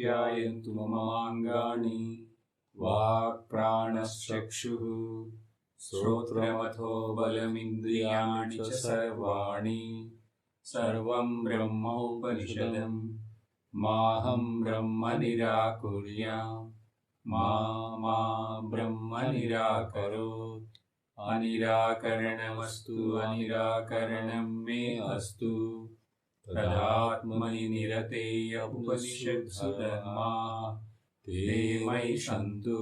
आप्यायन्तु ममाङ्गानि वाक्प्राणश्चक्षुः श्रोत्रमथो बलमिन्द्रियाणि च सर्वाणि सर्वं ब्रह्मोपनिषदम् माहं ब्रह्म निराकुर्याम् मा ब्रह्म निराकरोत् अनिराकरणमस्तु अनिराकरणं मे अस्तु तदात्मनि निरतेय उपनिषत्सु धर्मा ते मयि सन्तु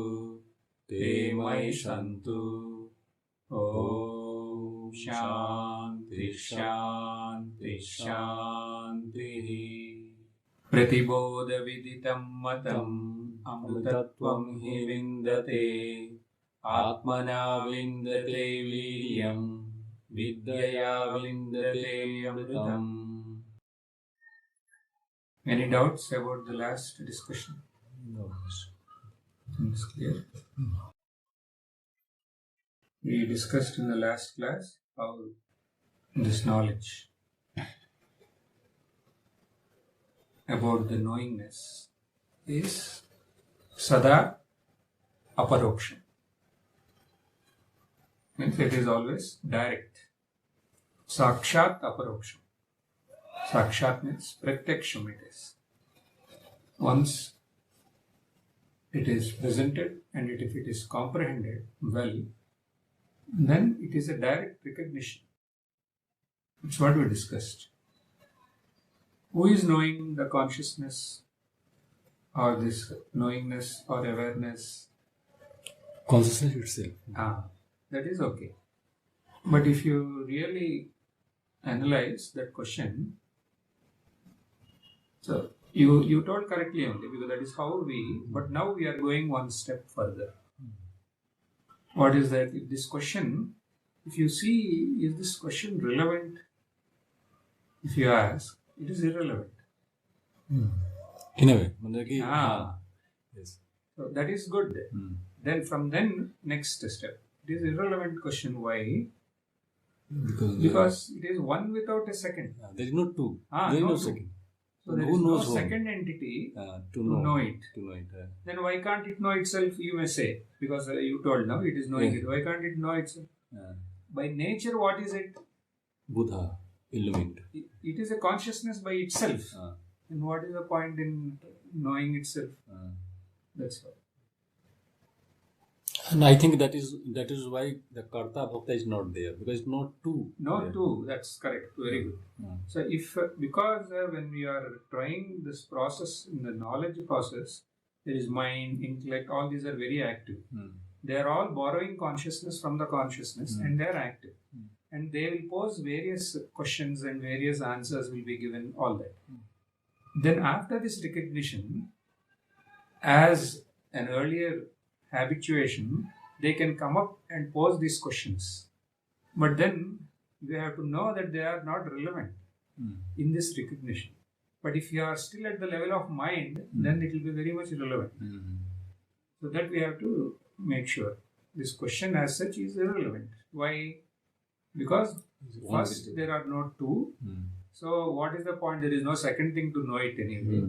ॐ शान्ति शान्ति शान्तिः प्रतिबोधविदितं मतम् अमृतत्वं हि विन्दते आत्मना विन्दते वीर्यं विद्यया विन्दते अमृतम्. Any doubts about the last discussion? No. It's clear. We discussed in the last class how this knowledge about the knowingness is sada aparoksha. Means it is always direct. Sakshat aparoksha. Sakshat means pratyaksham it is. Once it is presented and if it is comprehended well, then it is a direct recognition. It's what we discussed. Who is knowing the consciousness or this knowingness or awareness? Consciousness itself. That is okay. But if you really analyze that question, so you told correctly only because that is how but now we are going one step further. What is that? If this question, if you see, is this question relevant? If you ask, it is irrelevant. In a way. Yes. So that is good. Then from then, next step. It is irrelevant question. Why? Because it is one without a second. There is no two. There is no two. second. So there is no second entity to know it. Then why can't it know itself, you may say? Because you told now it is knowing it. Why can't it know itself? By nature, what is it? Buddha, illumined. It is a consciousness by itself. And what is the point in knowing itself? That's all. And I think that is why the karta bhakta is not there, because it's not two. Not two, that's correct. Very good. So if because when we are trying this process in the knowledge process, there is mind, intellect, all these are very active. They are all borrowing consciousness from the consciousness and they are active. And they will pose various questions and various answers will be given, all that. Then after this recognition, as an earlier habituation, they can come up and pose these questions. But then we have to know that they are not relevant in this recognition. But if you are still at the level of mind, then it will be very much irrelevant. So that we have to make sure. This question as such is irrelevant. Why? Because first there are no two. So what is the point? There is no second thing to know it anyway.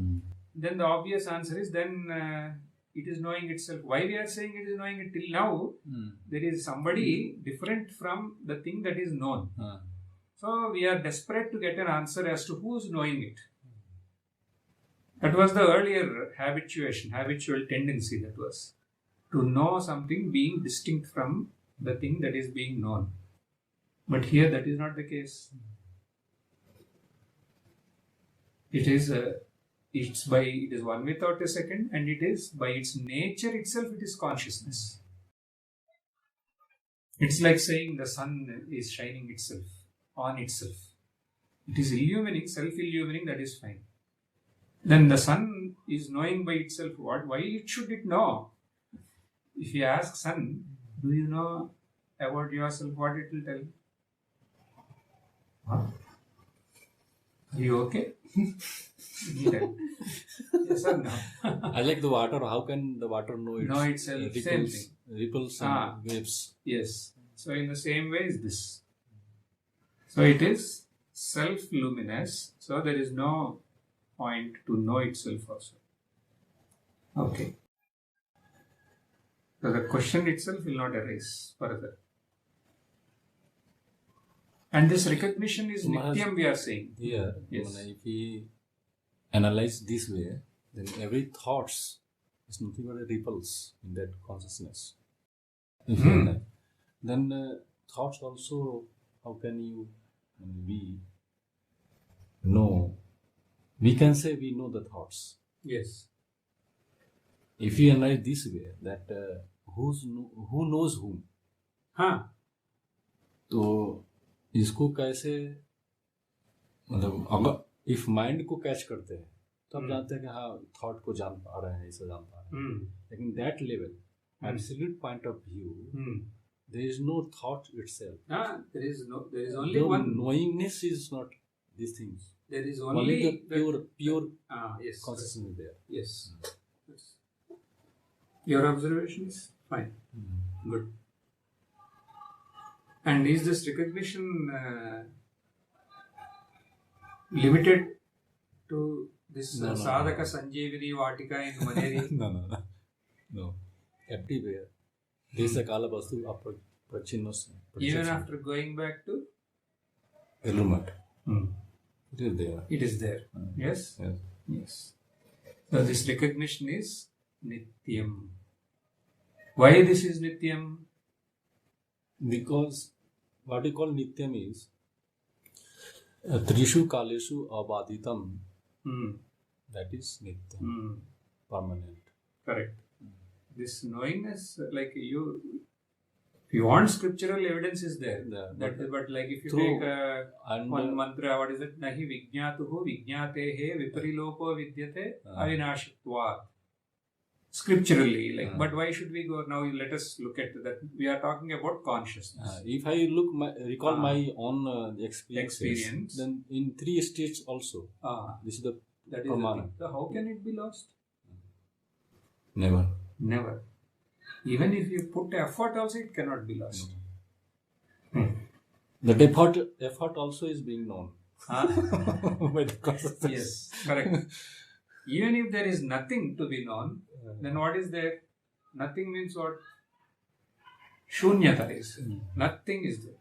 Then the obvious answer is then it is knowing itself. Why we are saying it is knowing it till now? There is somebody different from the thing that is known. So we are desperate to get an answer as to who is knowing it. That was the earlier habitual tendency that was. To know something being distinct from the thing that is being known. But here that is not the case. It is one without a second, and it is by its nature itself, it is consciousness. It's like saying the sun is shining itself, on itself. It is illumining, self-illumining, that is fine. Then the sun is knowing by itself what? Why should it know? If you ask sun, do you know about yourself, what it will tell? Are you okay? Yes or no? I like the water. How can the water know itself? Same thing. Ripples and waves. Yes. So in the same way is this. So it is self-luminous. So there is no point to know itself also. Okay. So the question itself will not arise further. And this recognition is Nityam, we are saying. Here, Yes. if we analyze this way, then every thoughts is nothing but a ripples in that consciousness. If you analyze, then thoughts also, how can you, we know, we can say we know the thoughts. Yes. If you analyze this way, that who knows whom, हाँ. तो इसको कैसे, मतलब अगर if mind को catch करते हैं तो आप जानते हैं कि हाँ थॉट को जान पा रहे हैं, ऐसा जान पा रहे हैं, लेकिन that level absolute point of view there is no thought itself. There is only one. Knowingness is not these things. There is only the pure yes, consciousness there. Yes. Yes. Your observation is fine. Good. And is this recognition limited to this sadhaka sanjeevini vatika in Maneri? No. Everywhere. Desa kala vastu aprachinnos. Even after going back to Illumat. It is there. It is there. Yes? Yes. So this recognition is Nityam. Why this is Nityam? Because what you call Nityam is Trishu Kaleshu Abaditam. That is Nityam. Permanent. Correct. This knowingness, like if you want scriptural evidence is there. But like if you take one mantra, what is it? Nahi vijñātuhu vijñātehe viparilopo vidyate avinashitvat. Scripturally, like, but why should we go now? Let us look at that. We are talking about consciousness. If I recall my own experience, then in 3 states also, this is the that is the thing. So how can it be lost? Never. Even if you put effort also, it cannot be lost. The effort also is being known. By the consciousness. Yes, correct. Even if there is nothing to be known, then what is there? Nothing means what? Shunyata is. Nothing is there.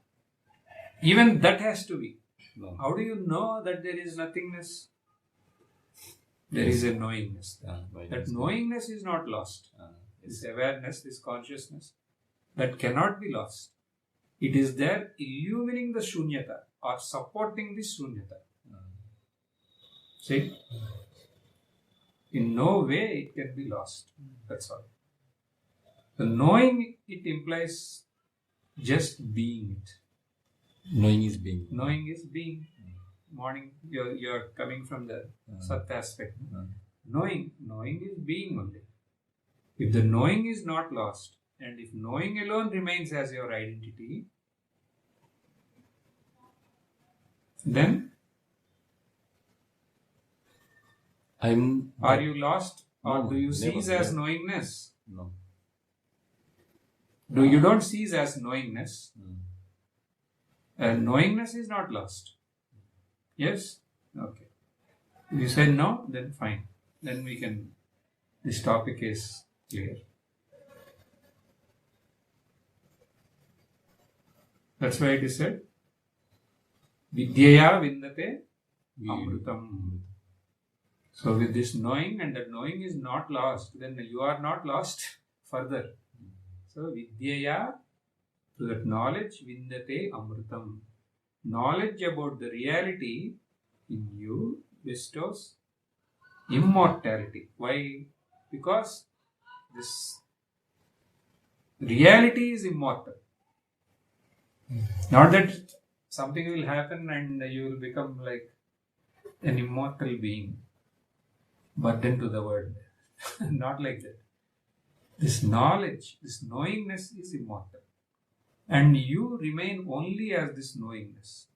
Even that has to be. No. How do you know that there is nothingness? There is a knowingness. That knowingness is not lost. This awareness, this consciousness, that cannot be lost. It is there illumining the shunyata or supporting the shunyata. See? In no way it can be lost. That's all. The knowing it implies just being it. Knowing is being. Knowing is being. Morning, you're coming from the Sat aspect. Knowing is being only. If the knowing is not lost, and if knowing alone remains as your identity, then are you lost, or do you cease as knowingness? No. You don't cease as knowingness. Knowingness is not lost. Yes? Okay. If you say no, then fine. Then this topic is clear. That's why it is said, Vidyaya vindate amrutam. So with this knowing, and that knowing is not lost, then you are not lost further. So Vidyaya, through that knowledge, vindate amrutam. Knowledge about the reality in you bestows immortality. Why? Because this reality is immortal. Not that something will happen and you will become like an immortal being, burdened to the world. Not like that. This knowledge, this knowingness is immortal. And you remain only as this knowingness.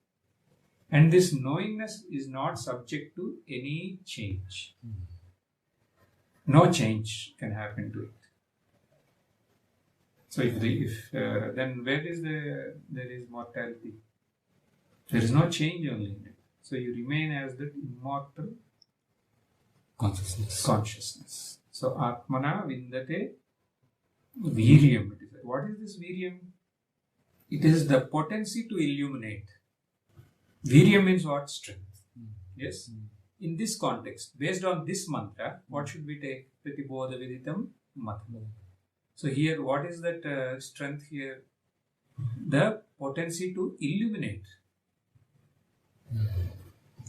And this knowingness is not subject to any change. No change can happen to it. So then where is there is mortality? There is no change only in it. So you remain as the immortal consciousness. So Atmana Vindate Viryam. It is. What is this Viryam? It is the potency to illuminate. Viryam means what? Strength. Yes? In this context, based on this mantra, what should we take? Pratibodha Viditam Matma. So here, what is that strength here? The potency to illuminate.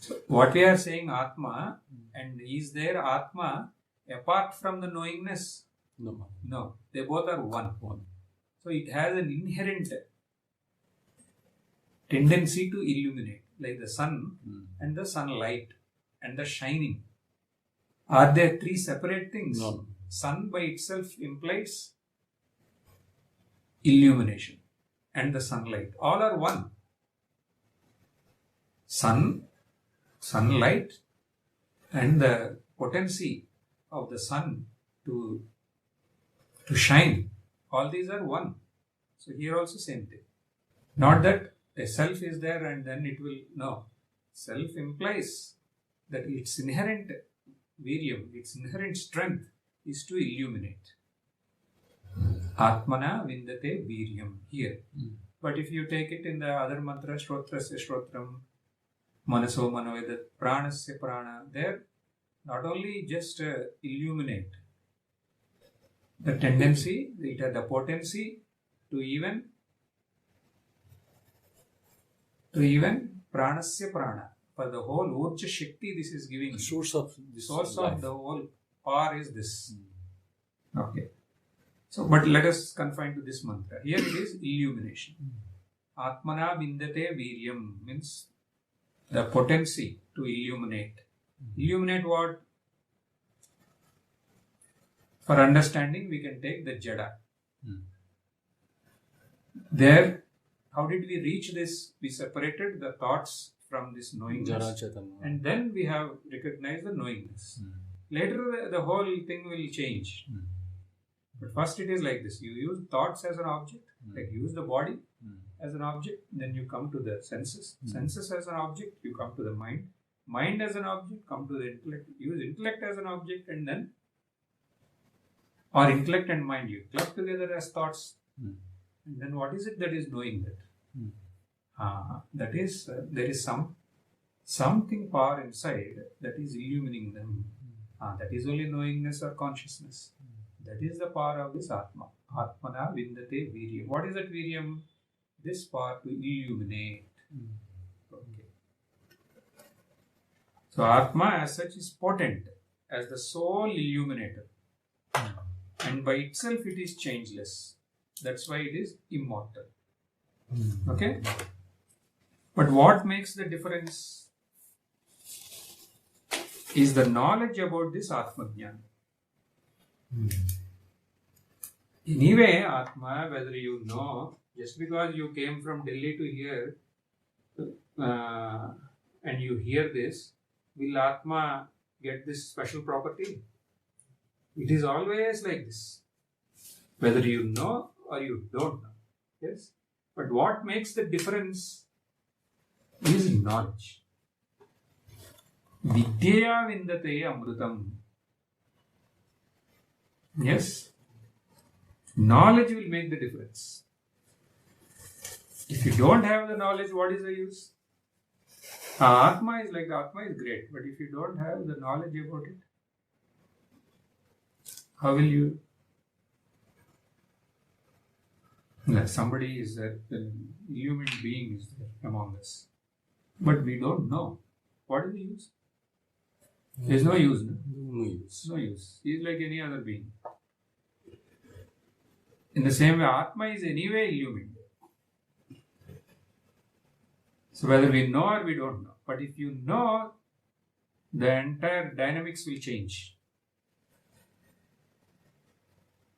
So what we are saying Atma, and is there Atma apart from the knowingness? No. No, they both are one. So it has an inherent tendency to illuminate, like the sun and the sunlight and the shining. Are there three separate things? No. Sun by itself implies illumination, and the sunlight. All are one. Sunlight, and the potency of the sun to shine. All these are one. So here also same thing. Not that a self is there and then it will, no. Self implies that its inherent viryam, its inherent strength is to illuminate. Atmana Vindate Viryam here. But if you take it in the other mantra, Shrotrasya Shrotram, Manaso Manoedat, Pranasya Prana, there not only just illuminate, the tendency, it has the potency to even Pranasya Prana. For the whole Urja Shakti this is giving. The source of this source life. of the whole power is this. Okay. So, but let us confine to this mantra. Here it is illumination. Atmana Vindate Viryam means the potency to illuminate. Illuminate what? For understanding, we can take the Jada. There, how did we reach this? We separated the thoughts from this knowingness. And then we have recognized the knowingness. Later, the whole thing will change. But first it is like this. You use thoughts as an object, like use the body as an object, then you come to the senses. Senses as an object, you come to the mind. Mind as an object, come to the intellect. Use intellect as an object and then, or intellect and mind, you club together as thoughts. And then what is it that is knowing that? That is, there is something power inside that is illumining them. That is only knowingness or consciousness. That is the power of this Atma. Atmana Vindate Viryam. What is that Viryam? This power to illuminate. Okay. So Atma as such is potent as the sole illuminator. And by itself it is changeless. That's why it is immortal. Okay? But what makes the difference is the knowledge about this Atma Jnana. Anyway, Atma, whether you know, just because you came from Delhi to here and you hear this, will Atma get this special property? It is always like this. Whether you know or you don't know. Yes? But what makes the difference is knowledge. Vidyaya Vindate Amrutam. Yes? Knowledge will make the difference. If you don't have the knowledge, what is the use? Atma is like, Atma is great, but if you don't have the knowledge about it, how will you? Somebody is there, the human being is there among us, but we don't know. What is the use? There is no use. No use. He is like any other being. In the same way, Atma is anyway illumined. So whether we know or we don't know. But if you know, the entire dynamics will change.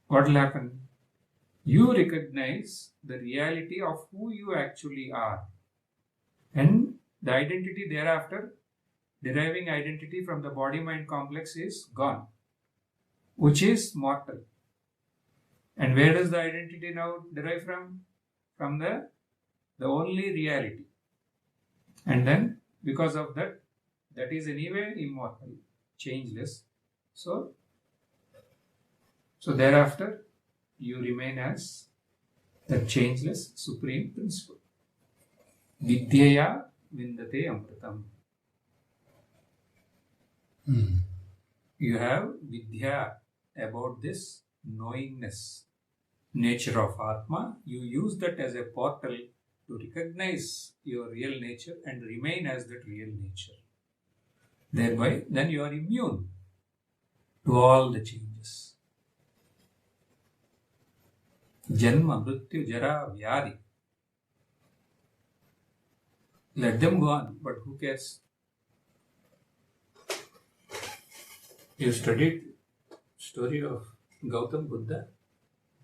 What will happen? You recognize the reality of who you actually are. And the identity thereafter, deriving identity from the body-mind complex is gone, which is mortal. And where does the identity now derive from? From the only reality. And then, because of that, that is anyway immortal, changeless. So, So thereafter, you remain as the changeless supreme principle. Vidyaya vindate amritam. You have vidya about this knowingness, nature of Atma. You use that as a portal to recognize your real nature and remain as that real nature. Thereby, then you are immune to all the changes. Janma, Mrityu, Jara, Vyadi. Let them go on, but who cares? You studied story of Gautam Buddha.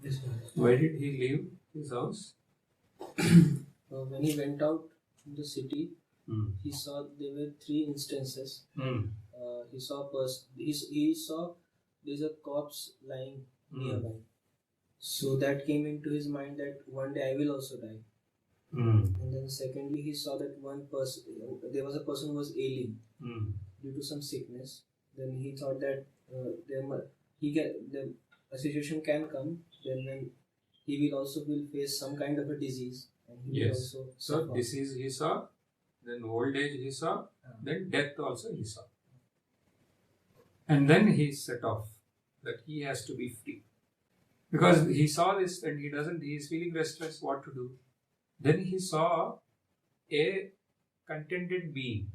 Yes, sir. Why did he leave his house? When he went out in the city, he saw there were 3 instances. He saw he saw there's a corpse lying nearby. So that came into his mind that one day I will also die. And then secondly, he saw that there was a person who was ailing due to some sickness. Then he thought that a situation can come then when he will face some kind of a disease. And he will also So suffer. disease he saw, then old age he saw, then death also he saw. And then he set off that he has to be free. Because he saw this and he is feeling restless, what to do? Then he saw a contented being.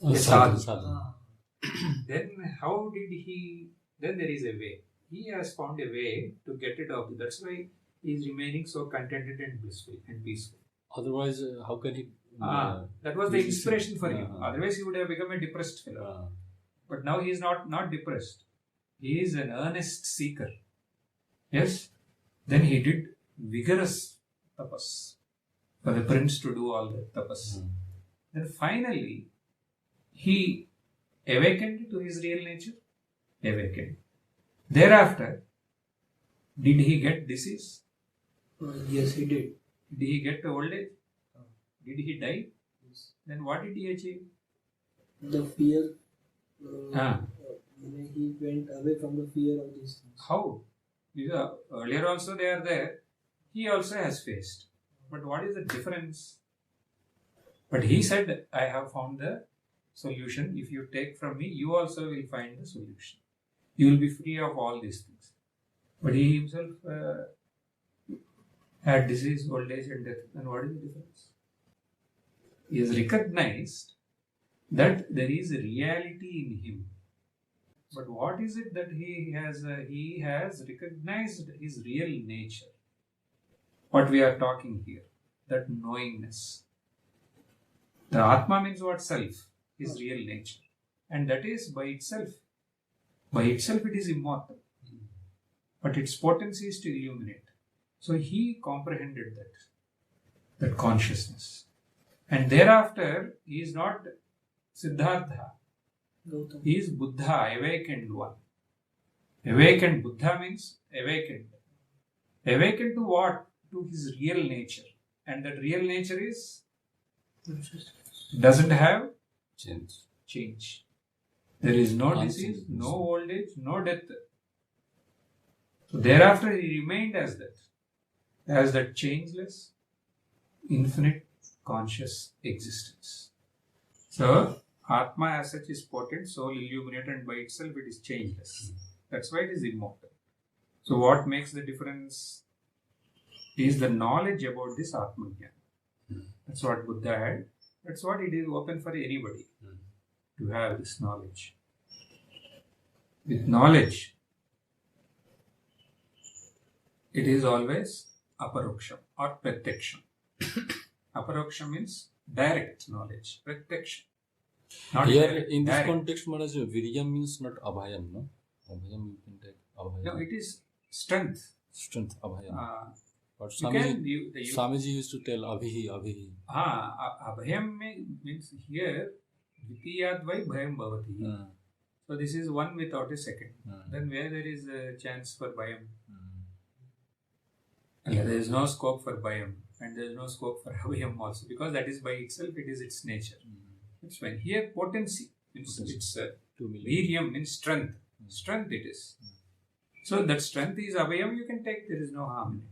A sadhu. Then then there is a way. He has found a way to get it off. That's why he is remaining so contented and blissful and peaceful. Otherwise, how can he? That was the inspiration for him. Otherwise, he would have become a depressed fellow. But now he is not depressed. He is an earnest seeker. Yes. Then he did vigorous tapas for the prince to do all the tapas. Then finally, he awakened to his real nature. Awakened. Thereafter, did he get disease? Yes, he did. Did he get old age? Did he die? Yes. Then what did he achieve? The fear. He went away from the fear of these things. How? Earlier also they are there. He also has faced. But what is the difference? But he said, I have found the solution. If you take from me, you also will find the solution. You will be free of all these things. But he himself had disease, old age and death. And what is the difference? He has recognized that there is a reality in him. But what is it that he has recognized his real nature. What we are talking here, that knowingness. The Atma means what? Self, his real nature. And that is by itself. By itself it is immortal. But its potency is to illuminate. So he comprehended that consciousness. And thereafter, he is not Siddhartha. He is Buddha, awakened one. Awakened, Buddha means awakened. Awakened to what? To his real nature. And that real nature is doesn't have change. There is no disease, no old age, no death. So thereafter he remained as that changeless, infinite, conscious existence. So Atma as such is potent, soul illuminated, and by itself it is changeless. That's why it is immortal. So what makes the difference is the knowledge about this Atma Jnana. That's what Buddha had. That's what it is open for anybody to have this knowledge. With knowledge, it is always aparoksham or pratyaksham. Aparoksham means direct knowledge. Pratyaksham. Not Here, direct, in this direct. context, Maharaj, Viryam means not Abhayam, no? Abhayam you can take Abhayam. No, it is strength. Strength, Abhayam. But You Swamiji used to tell Abhihi, Abhihi. Abhayam means here, Dvitiyadvai Bhayam Bhavati. So this is one without a second. Then where there is a chance for Bhayam? There is no scope for Bhayam and there is no scope for Abhayam also, because that is by itself, it is its nature. That's fine. Here potency means it's Viryam means strength. Strength it is. So that strength is avayam, you can take, there is no harm in it.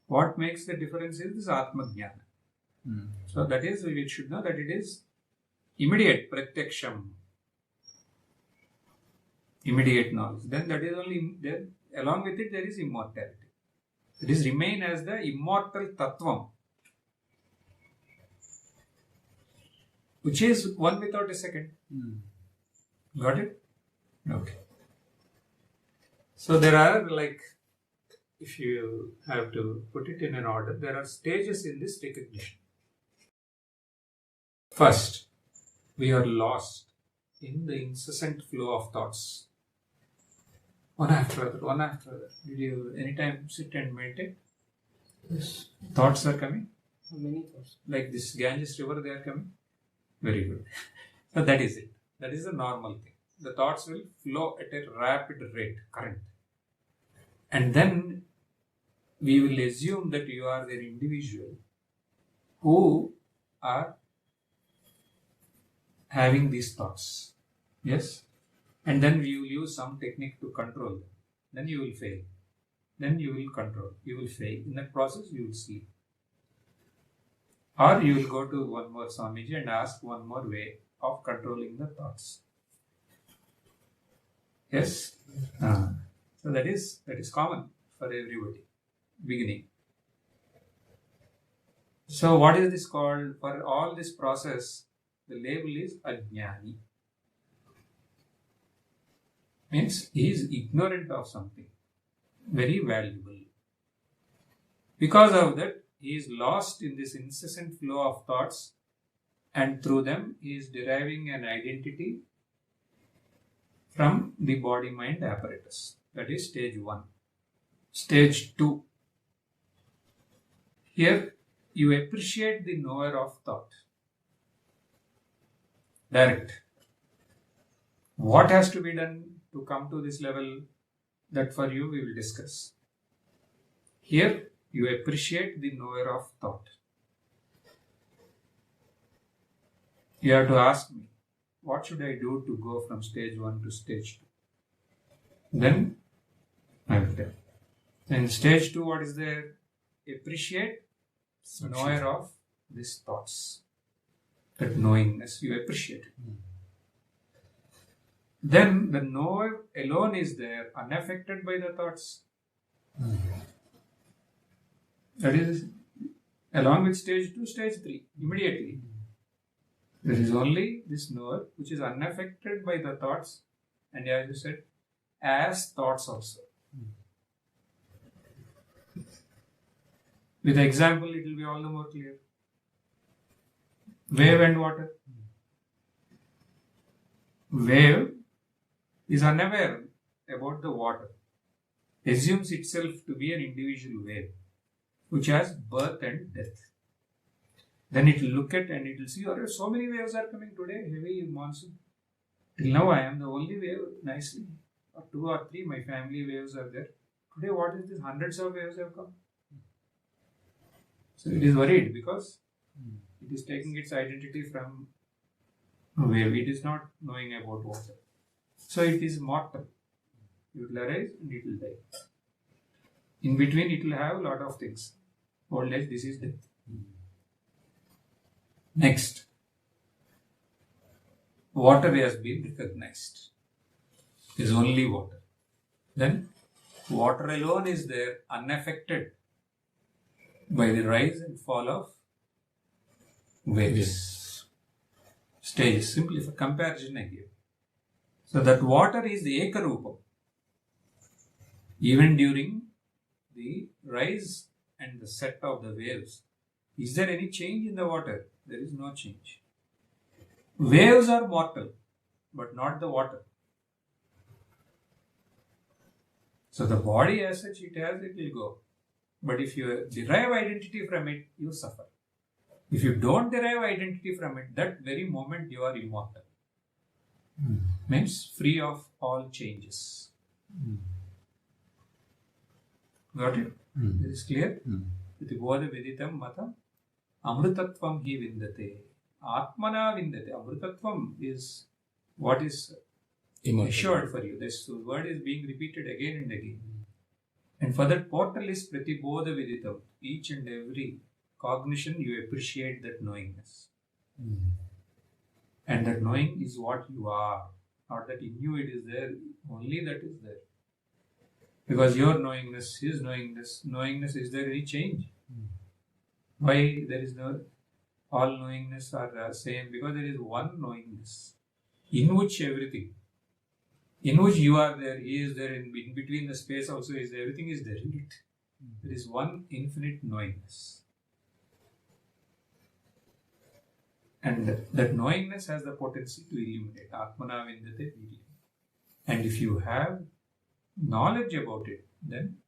What makes the difference is this Atma Jnana. So that is, we should know that it is immediate, pratyaksham, immediate knowledge. Then that is only there. Along with it, there is immortality. It is remain as the immortal tattvam, which is one without a second. Got it? Okay. So there are, like, if you have to put it in an order, there are stages in this recognition. First, we are lost in the incessant flow of thoughts. One after other, one after other. Did you anytime sit and meditate? Yes. Thoughts are coming? Many thoughts. Like this Ganges river, they are coming? Very good. So that is it. That is the normal thing. The thoughts will flow at a rapid rate, current. And then we will assume that you are an individual who are having these thoughts. Yes? And then we will use some technique to control them. Then you will fail. Then you will control. You will fail. In that process, you will sleep. Or you will go to one more Swamiji and ask one more way of controlling the thoughts. Yes? So that is common for everybody. Beginning. So what is this called? For all this process, the label is Ajnani. Means he is ignorant of something very valuable. Because of that, he is lost in this incessant flow of thoughts, and through them he is deriving an identity from the body-mind apparatus. That is stage 1. Stage 2. Here you appreciate the knower of thought. Direct. What has to be done to come to this level? That for you we will discuss. Here you appreciate the knower of thought. You have to ask me, what should I do to go from stage 1 to stage 2? Then I will tell. In stage 2, what is there? Appreciate knower of these thoughts. That knowingness, you appreciate it. Then the knower alone is there, unaffected by the thoughts. That is along with stage 2, stage 3, immediately. There is only this knower which is unaffected by the thoughts, and as you said, as thoughts also. With example, it will be all the more clear. Wave and water. Wave is unaware about the water, assumes itself to be an individual wave, which has birth and death. Then it will look at and it will see, oh, so many waves are coming today, heavy monsoon. Till now I am the only wave, nicely. Or 2 or 3, my family waves are there. Today what is this? Hundreds of waves have come. So it is worried because it is taking its identity from a wave. It is not knowing about water. So it is mortal. It will arise and it will die. In between it will have a lot of things. Old age, this is death. Next. Water has been recognized. It is only water. Then water alone is there, unaffected by the rise and fall of waves. Yes. Stages, simply for comparison I give. So that water is the Ekarupam. Even during the rise and the set of the waves, is there any change in the water? There is no change. Waves are mortal, but not the water. So the body as such, it will go. But if you derive identity from it, you suffer. If you don't derive identity from it, that very moment you are immortal. Means free of all changes. Got it? This is clear? Iti bodha viditam matam amrutatvam hi vindate. Atmana vindate. Amrutatvam is what is assured for you. This word is being repeated again and again. And for that portal is pratibodha vidita. Each and every cognition, you appreciate that knowingness. And that knowing is what you are. Not that in you it is there, only that is there. Because your knowingness, his knowingness, is there any change? Why there is no, all knowingness are same? Because there is one knowingness in which everything, in which you are there, he is there, in between the space also is there, everything is there in it. There is one infinite knowingness. And that knowingness has the potency to illuminate. Atmana vindate viryam. And if you have knowledge about it, then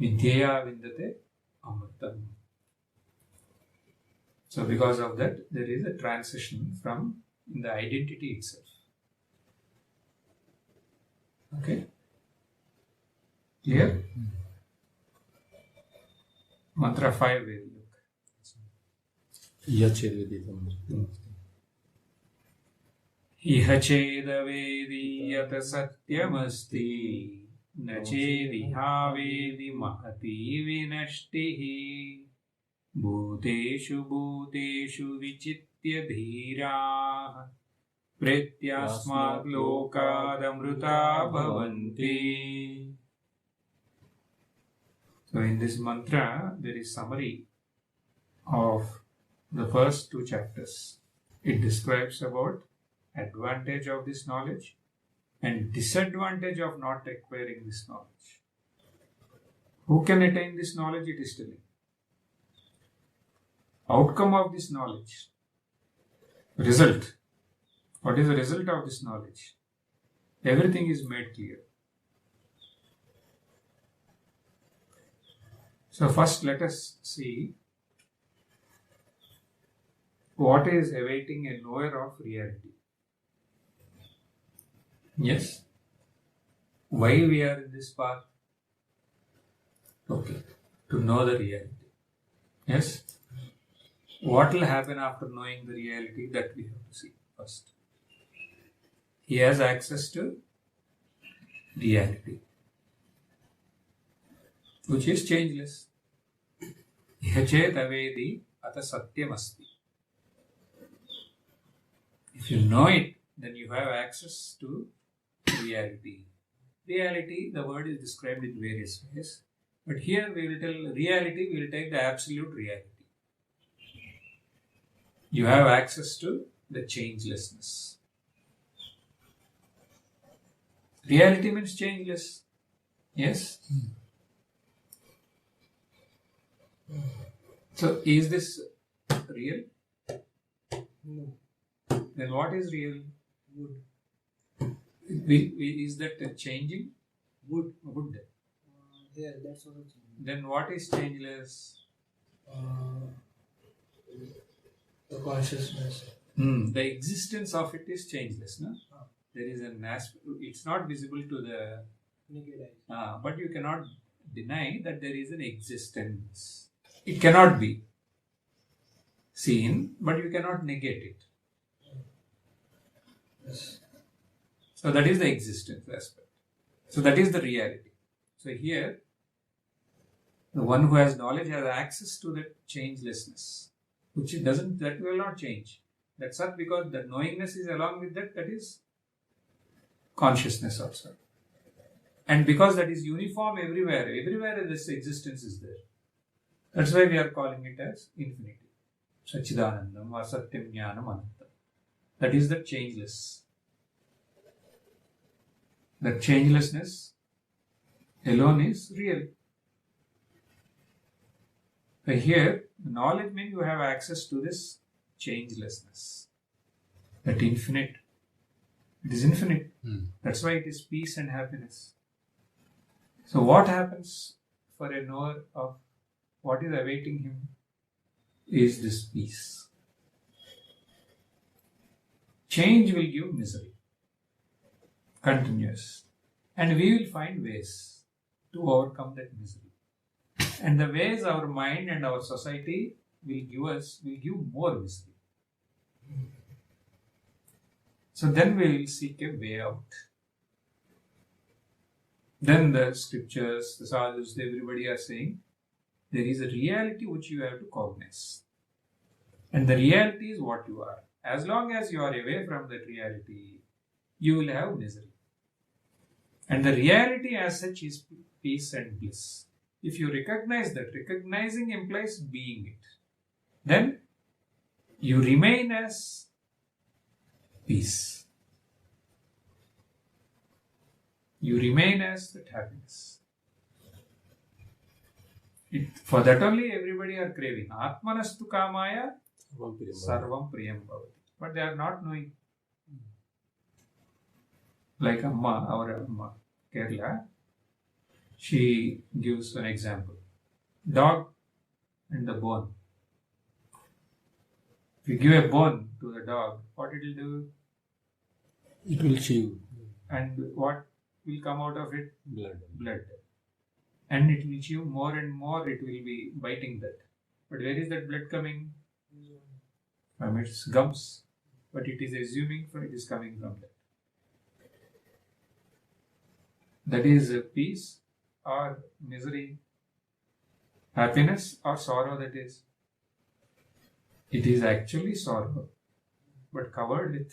vidyaya vindate amritam. So because of that, there is a transition from in the identity itself. Okay? Clear? Mantra 5 will look. Iha cheda vediyat satyamasti na chediha vedi mahati vinashtihi bhuteshu bhuteshu vichitya dhiraah pretyasmat lokadamruta bhavanti. So in this mantra, there is summary of the first 2 chapters. It describes about advantage of this knowledge and disadvantage of not acquiring this knowledge. Who can attain this knowledge? It is telling. Outcome of this knowledge. Result. What is the result of this knowledge? Everything is made clear. So first let us see what is awaiting a knower of reality. Yes? Why we are in this path? Okay. To know the reality. Yes? What will happen after knowing the reality? That we have to see first. He has access to reality, which is changeless. Yachet avedi ata satyam asti. If you know it, then you have access to reality. Reality, the word is described in various ways. But here we will tell reality, we will take the absolute reality. You have access to the changelessness. Reality means changeless. Yes? So, is this real? No. Then what is real? Wood. Is that changing? Wood. Yeah, that's also changing. Then what is changeless? The consciousness. The existence of it is changeless. No? There is an aspect, it's not visible to the Naked eyes. but you cannot deny that there is an existence. It cannot be seen, but you cannot negate it. Yes. So that is the existence aspect. So that is the reality. So here, the one who has knowledge has access to that changelessness, which it doesn't, that will not change. That's not because the knowingness is along with that, that is consciousness also. And because that is uniform everywhere this existence is there. That's why we are calling it as infinity. Sachidanandam or Satyam Jnanam Anantam. That is the changeless. That changelessness alone is real. But here, knowledge means you have access to this changelessness. That infinite. It is infinite. That's why it is peace and happiness. So what happens for a knower of what is awaiting him is this peace. Change will give misery. Continuous. And we will find ways to overcome that misery. And the ways our mind and our society will give more misery. So then we will seek a way out. Then the scriptures, the sadhus, everybody are saying there is a reality which you have to cognize. And the reality is what you are. As long as you are away from that reality, you will have misery. And the reality as such is peace and bliss. If you recognize that, recognizing implies being it. Then you remain as peace. You remain as that happiness. For that only everybody are craving. Atmanastu kamaya sarvam priyam bhavati. But they are not knowing. Like Amma, our Amma, Kerala, she gives an example. Dog and the bone. If you give a bone to the dog, what it will do? It will chew. And what will come out of it? Blood. And it will chew more and more, it will be biting that. But where is that blood coming? From its gums. But it is assuming it is coming from that. That is peace or misery, happiness or sorrow that is. It is actually sorrow, but covered with.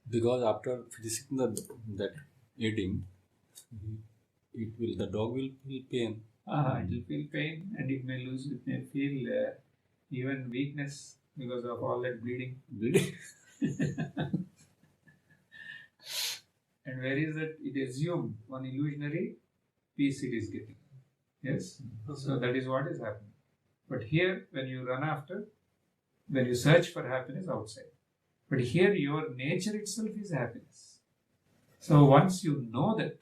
Because after finishing that eating, the dog will feel pain. It will feel pain and it may feel even weakness because of all that bleeding. And where is that? It assumed one illusionary peace it is getting. Yes? So that is what is happening. But here, when you run after, when you search for happiness outside. But here, your nature itself is happiness. So once you know that,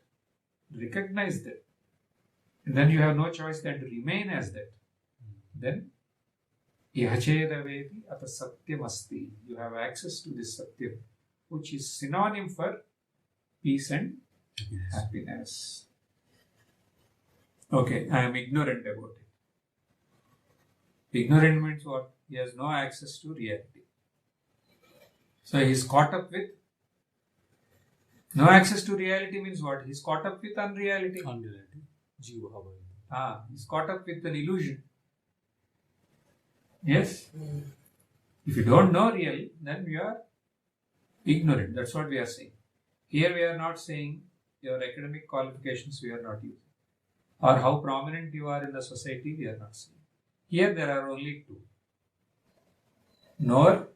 recognize that, and then you have no choice than to remain as that. Then, ihachedaveti ata satyam asti. You have access to this satyam, which is synonym for peace and happiness. Okay, I am ignorant about it. Ignorant means what? He has no access to reality. So he is caught up with. No access to reality means what? He is caught up with unreality. He is caught up with an illusion. Yes? If you don't know real, then you are ignorant. That's what we are saying. Here we are not saying your academic qualifications we are not using. Or how prominent you are in the society we are not saying. Here there are only two. Knower,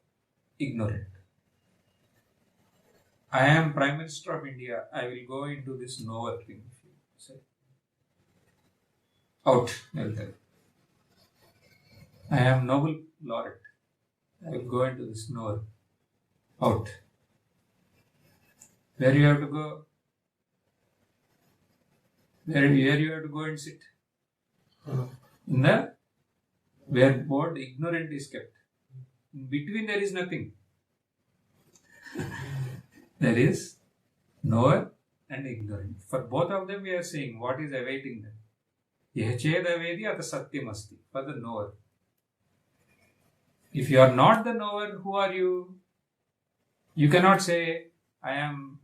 ignorant. I am Prime Minister of India. I will go into this knower thing. Out. I am Nobel Laureate. I will go into this knower. Out. Where you have to go? Where you have to go and sit? In the where board ignorant is kept. In between there is nothing. There is knower and ignorant. For both of them we are saying what is awaiting them. Yahachedavedi ata satyam asti. For the knower. If you are not the knower, who are you? You cannot say, I am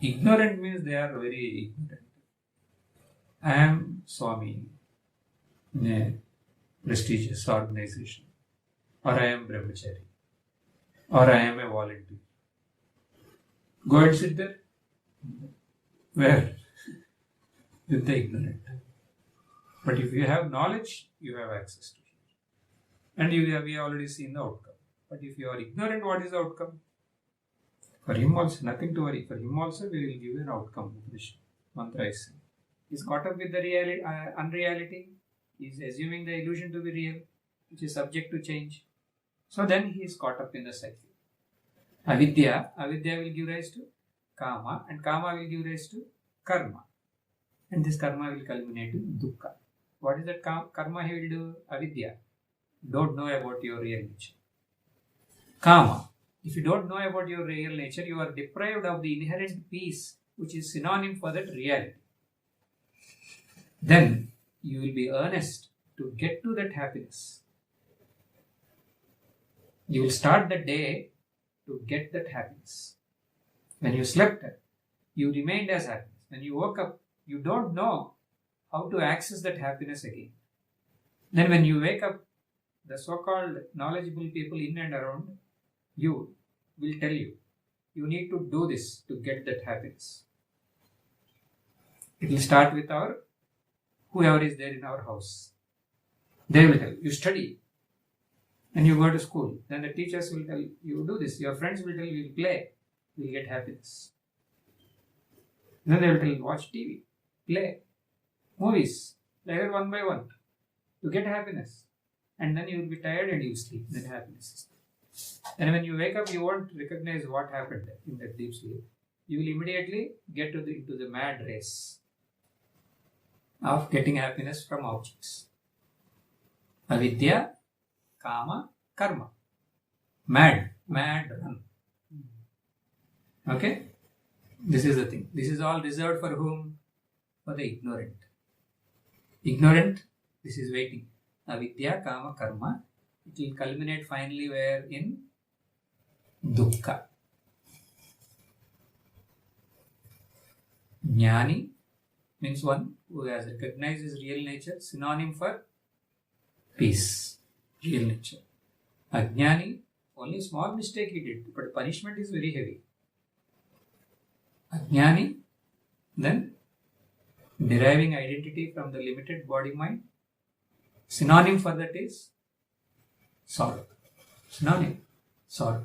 ignorant means they are very ignorant. I am Swami in a prestigious organization. Or I am Brahmachari. Or I am a volunteer. Go and sit there. Where? With the ignorant. But if you have knowledge, you have access to it. And we have already seen the outcome. But if you are ignorant, what is the outcome? For him also, nothing to worry. For him also, we will give an outcome. Mantra is saying. He is caught up with the reality, unreality. He is assuming the illusion to be real, which is subject to change. So then he is caught up in the cycle. Avidya will give rise to Kama, and Kama will give rise to Karma. And this Karma will culminate in Dukkha. What is that Karma he will do? Avidya. Don't know about your real nature. Kama. If you don't know about your real nature, you are deprived of the inherent peace, which is synonym for that reality. Then you will be earnest to get to that happiness. You will start the day to get that happiness. When you slept, you remained as happiness. When you woke up, you don't know how to access that happiness again. Then when you wake up, the so-called knowledgeable people in and around you will tell you, you need to do this to get that happiness. It will start with whoever is there in our house. They will tell you study. When you go to school, then the teachers will tell you do this. Your friends will tell you play. You will get happiness. Then they will tell you watch TV, play, movies, like that one by one to get happiness. And then you will be tired and you sleep. Then happiness is there. And when you wake up, you won't recognize what happened in that deep sleep. You will immediately get into the mad race of getting happiness from objects. Avidya, kama, karma. Mad run. Okay? This is the thing. This is all reserved for whom? For the ignorant. Ignorant, this is waiting. Avidya, kama, karma. It will culminate finally where? In dukkha. Jnani means one who has recognized his real nature, synonym for peace, real nature. Ajnani, only small mistake he did, but punishment is very heavy. Ajnani, then deriving identity from the limited body mind, synonym for that is sorrow. Synonym, sorrow.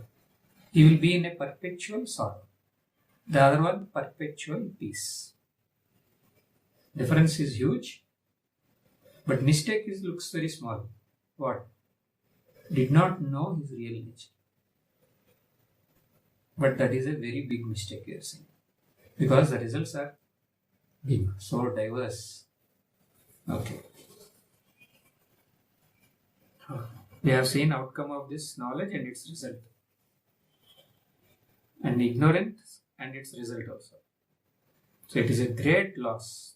He will be in a perpetual sorrow. The other one, perpetual peace. Difference is huge, but mistake looks very small. What? Did not know his real nature. But that is a very big mistake you are saying. Because the results are big, so diverse. Okay. We have seen outcome of this knowledge and its result. And ignorance and its result also. So it is a great loss.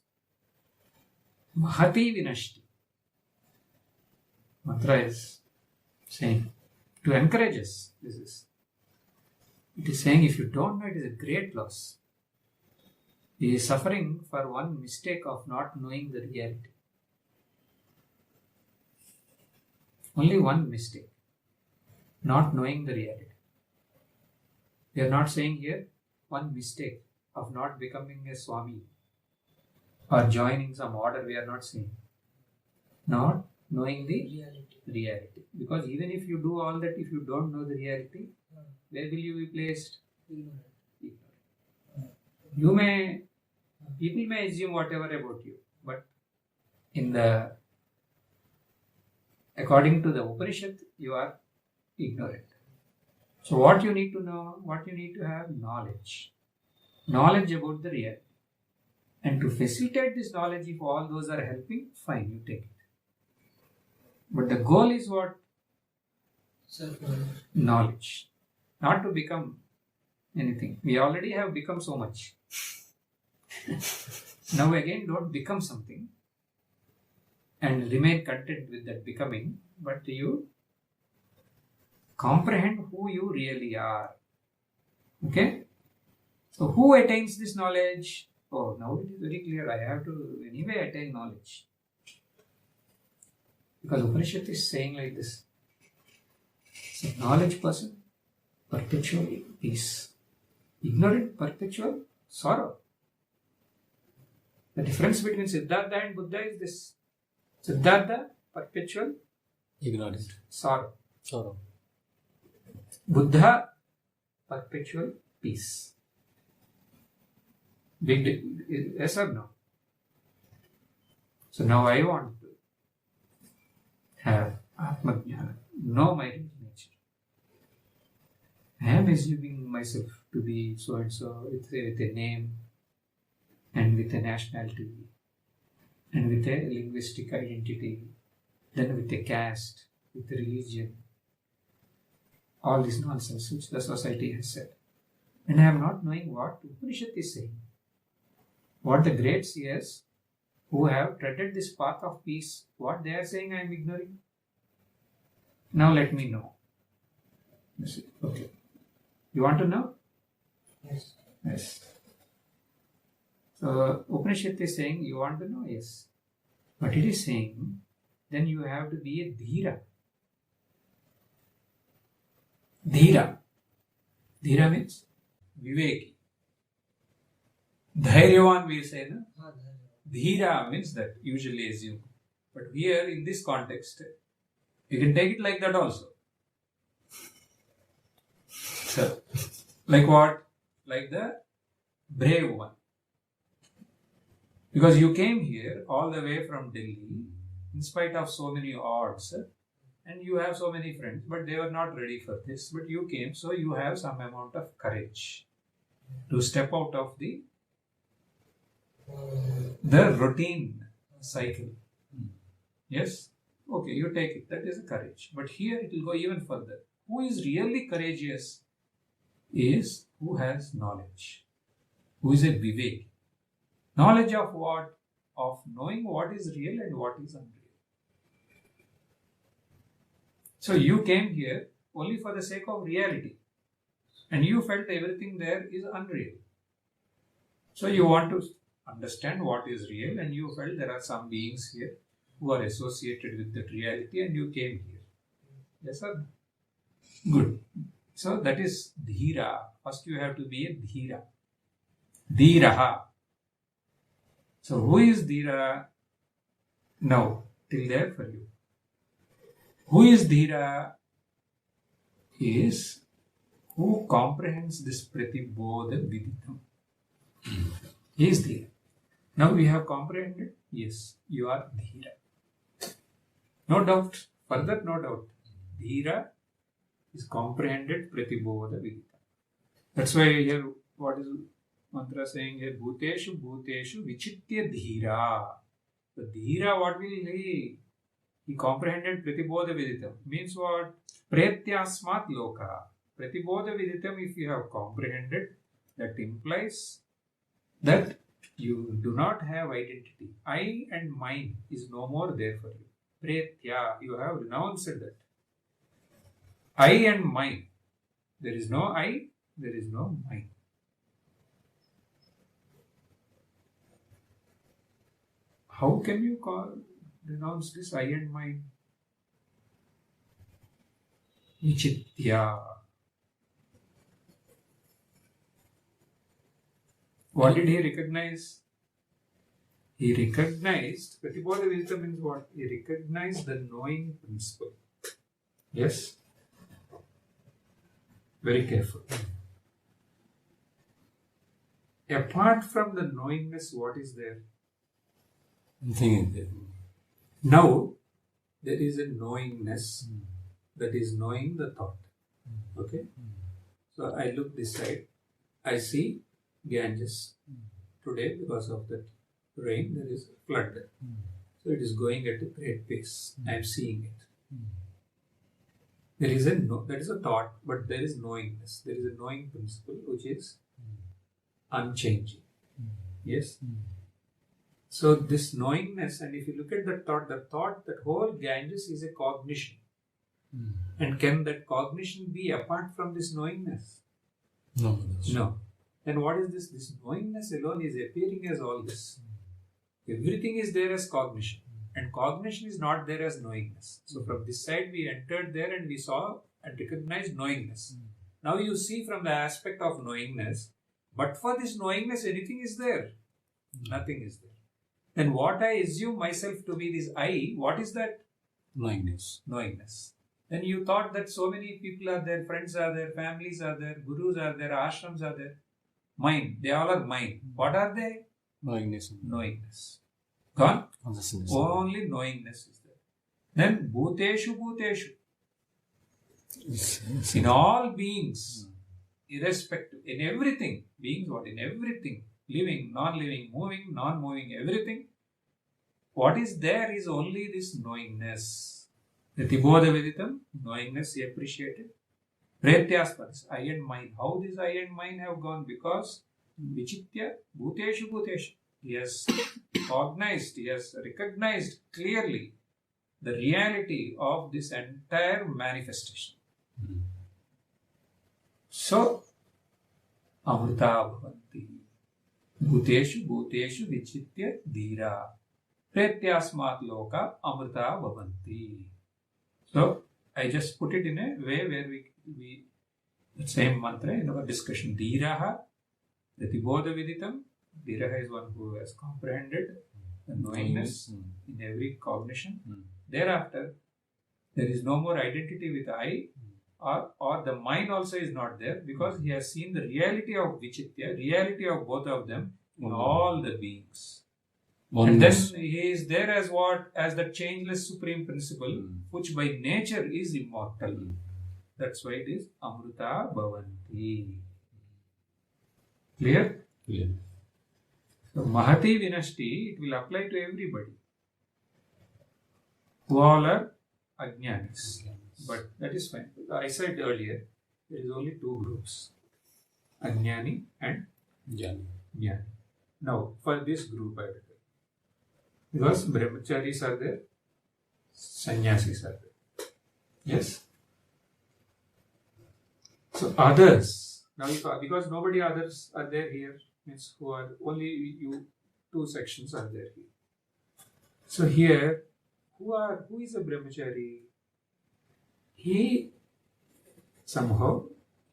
Mahati vinashti. Mantra is saying to encourage us. It is saying if you don't know, it is a great loss. He is suffering for one mistake of not knowing the reality. Only one mistake. Not knowing the reality. We are not saying here one mistake of not becoming a Swami or joining some order. We are not saying. Not knowing the reality. Because even if you do all that, if you don't know the reality, where will you be placed? People may assume whatever about you, but according to the Upanishad, you are ignorant. So what you need to know, what you need to have? Knowledge. Knowledge about the reality. And to facilitate this knowledge, if all those are helping, fine, you take it. But the goal is what? Self-knowledge. Knowledge. Not to become anything. We already have become so much. Now again, don't become something and remain content with that becoming, but you comprehend who you really are. Okay? So who attains this knowledge? Oh, now it is very clear. I have to anyway attain knowledge. Because Upanishad is saying like this. So knowledge person, perpetual peace. Ignorant, perpetual sorrow. The difference between Siddhartha and Buddha is this. Siddhartha, perpetual ignorant, sorrow. sorrow. Buddha, perpetual peace. Yes or no? So now I want to have Atmajnana, know my real nature. I am assuming myself to be so and so with a name and with a nationality and with a linguistic identity, then with a caste, with a religion, all this nonsense which the society has said. And I am not knowing what Upanishad is saying. What the great seers who have treaded this path of peace, what they are saying I am ignoring. Now let me know. Okay. You want to know? Yes. Yes. So Upanishad is saying you want to know? Yes. But it is saying then you have to be a dhira. Dhira. Dhira means viveki. Dhairyavan we say, no? Dhira means that, usually assume. But here in this context, you can take it like that also. So, like what? Like the brave one. Because you came here all the way from Delhi, in spite of so many odds, and you have so many friends, but they were not ready for this. But you came, so you have some amount of courage to step out of the routine cycle. Yes? Okay, you take it. That is a courage. But here it will go even further. Who is really courageous is who has knowledge. Who is a vivek. Knowledge of what? Of knowing what is real and what is unreal. So you came here only for the sake of reality. And you felt everything there is unreal. So you want to understand what is real, and you felt there are some beings here who are associated with that reality, and you came here. Yes or no? Good. So that is dhira. First you have to be a dhira. Dhiraha. So who is dhira? Now, till there for you. Who is dhira? Is who comprehends this pratibodha viditam. He is dhira. Now we have comprehended. Yes, you are dhira. No doubt. Further, no doubt. Dhira is comprehended pratibodha viditam. That's why here, what is mantra saying here? Bhuteshu bhuteshu vichitya dhira. The dhira, what will he? He comprehended pratibodha viditam. Means what? Pretyasmat loka. Pratibodha viditam, if you have comprehended, that implies that you do not have identity. I and mine is no more there for you. Pretya, you have renounced that. I and mine. There is no I, there is no mine. How can you renounce this I and mine? Vichitya. What did he recognize? He recognized, Pratibodha Viditam means what? He recognized the knowing principle. Yes? Very careful. Apart from the knowingness, what is there? Nothing is there. Now, there is a knowingness that is knowing the thought. Okay? So I look this side. I see Ganges. Today, because of that rain, there is a flood there. So it is going at a great pace. I am seeing it. There is that is a thought, but there is knowingness. There is a knowing principle which is unchanging. Yes? So this knowingness, and if you look at the thought, that whole Ganges is a cognition. And can that cognition be apart from this knowingness? No. No. Then what is this? This knowingness alone is appearing as all this. Everything is there as cognition. And cognition is not there as knowingness. So from this side we entered there and we saw and recognized knowingness. Now you see from the aspect of knowingness, but for this knowingness anything is there? Nothing is there. Then what I assume myself to be this I, what is that? Knowingness. Knowingness. Then you thought that so many people are there, friends are there, families are there, gurus are there, ashrams are there. Mine. They all are mine. What are they? Knowingness. Knowingness. Gone? Consciousness. Only knowingness is there. Then bhuteshu bhuteshu. In all beings, irrespective, in everything, beings what? In everything, living, non-living, moving, non-moving, everything, what is there is only this knowingness. Pratibodha Viditam, knowingness he appreciated. Pretyaspadas, I and mine. How this I and mine have gone? Because Vichitya, Bhuteshu Bhuteshu. He has cognized, he has recognized clearly the reality of this entire manifestation. So, amrita bhavanti. Bhuteshu bhuteshu vichitya dhira. Pretyasmat loka amrita bhavanti. So, I just put it in a way where we the same mantra in our discussion. Dhiraha, Pratibodha Viditam. Dhiraha is one who has comprehended the knowingness in every cognition. Thereafter, there is no more identity with I, or the mind also is not there, because he has seen the reality of Vichitya, reality of both of them in all the beings. And then he is there as what? As the changeless supreme principle, which by nature is immortal. That's why it is Amrita Bhavanti. Clear? Clear. So Mahati Vinashti, it will apply to everybody who all are Ajnanis. But that is fine. I said earlier, there is only two groups, Ajnani and Jnani. Now, for this group, I will tell. Because Brahmacharis are there, Sannyasis are there. Yes? So others, now because nobody others are there here, means who are only you, two sections are there here. So here, who is a brahmachari? He somehow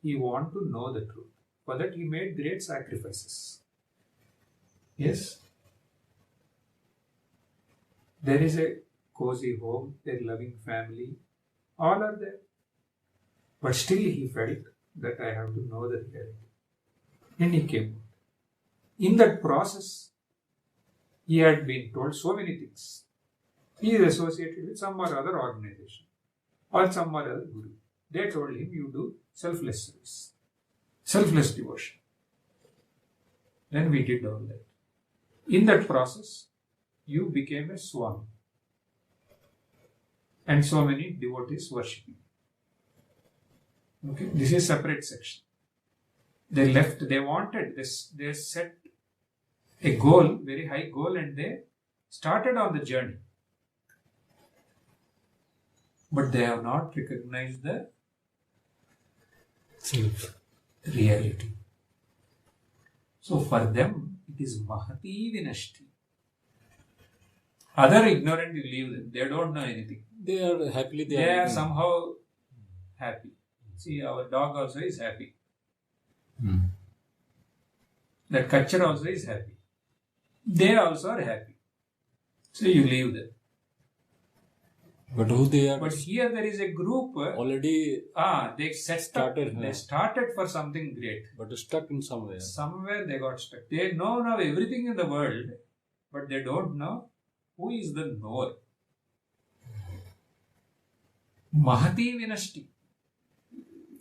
want to know the truth. For that he made great sacrifices. Yes? There is a cozy home, a loving family, all are there. But still he felt that I have to know the reality. And he came. In that process, he had been told so many things. He is associated with some or other organization or some or other guru. They told him, you do selfless service, selfless devotion. Then we did all that. In that process, you became a Swami. And so many devotees worship you. Okay, this is separate section. They set a goal, very high goal, and they started on the journey. But they have not recognized the reality. So for them, it is Mahati Vinashti. Other ignorant, you leave them. They don't know anything. They are happily They are somehow happy. See, our dog also is happy. That kachar also is happy. They also are happy. So you leave them. But who they are? But here there is a group. Already they started. They started for something great. But stuck in somewhere. Somewhere they got stuck. They know now everything in the world, but they don't know who is the knower. Mahati Vinashti.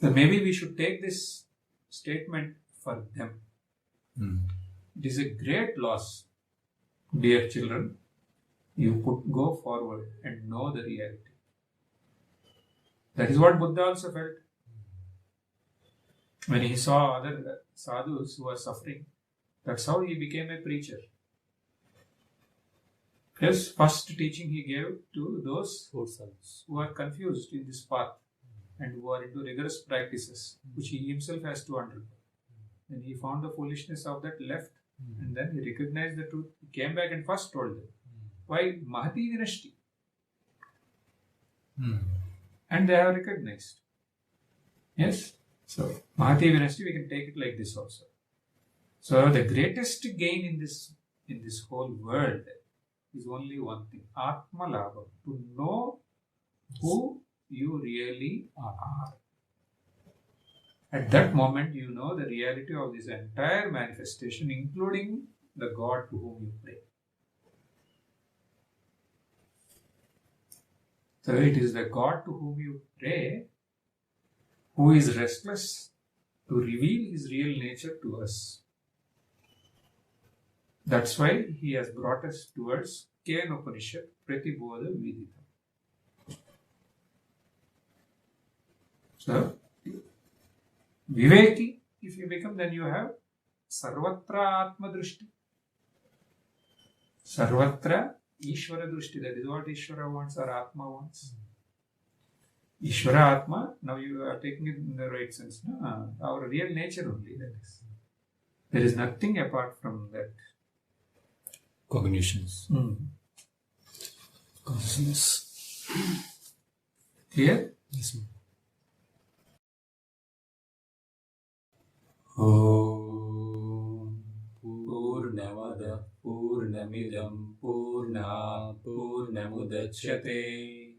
So maybe we should take this statement for them. It is a great loss, dear children. You could go forward and know the reality. That is what Buddha also felt. When he saw other sadhus who were suffering, that's how he became a preacher. His first teaching he gave to those who are confused in this path and who are into rigorous practices, which he himself has to undergo. Then he found the foolishness of that, left, and then he recognized the truth. He came back and first told them. Why? Mahati Vinashti. And they have recognized. Yes? So, Mahati Vinashti, we can take it like this also. So, the greatest gain in this whole world is only one thing. Atma Labha. To know who you really are. At that moment, you know the reality of this entire manifestation, including the God to whom you pray. So it is the God to whom you pray who is restless to reveal his real nature to us. That's why he has brought us towards Ken Upanishad, Pratibodha Viditam. So, Viveki, if you become, then you have Sarvatra Atma Drishti. Sarvatra Ishvara Drishti, that is what Ishvara wants or Atma wants. Ishvara Atma, now you are taking it in the right sense. No? Our real nature only, that is. There is nothing apart from that. Cognitions. Consciousness. Clear? Yes, ma'am. Purnamada Purnamidam Purnat Purnamudachyate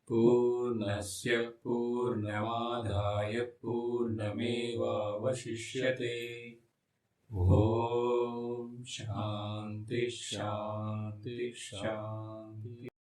Purnasya Purnamadaya Purnameva Vashishyate. Om Shanti Shanti Shanti.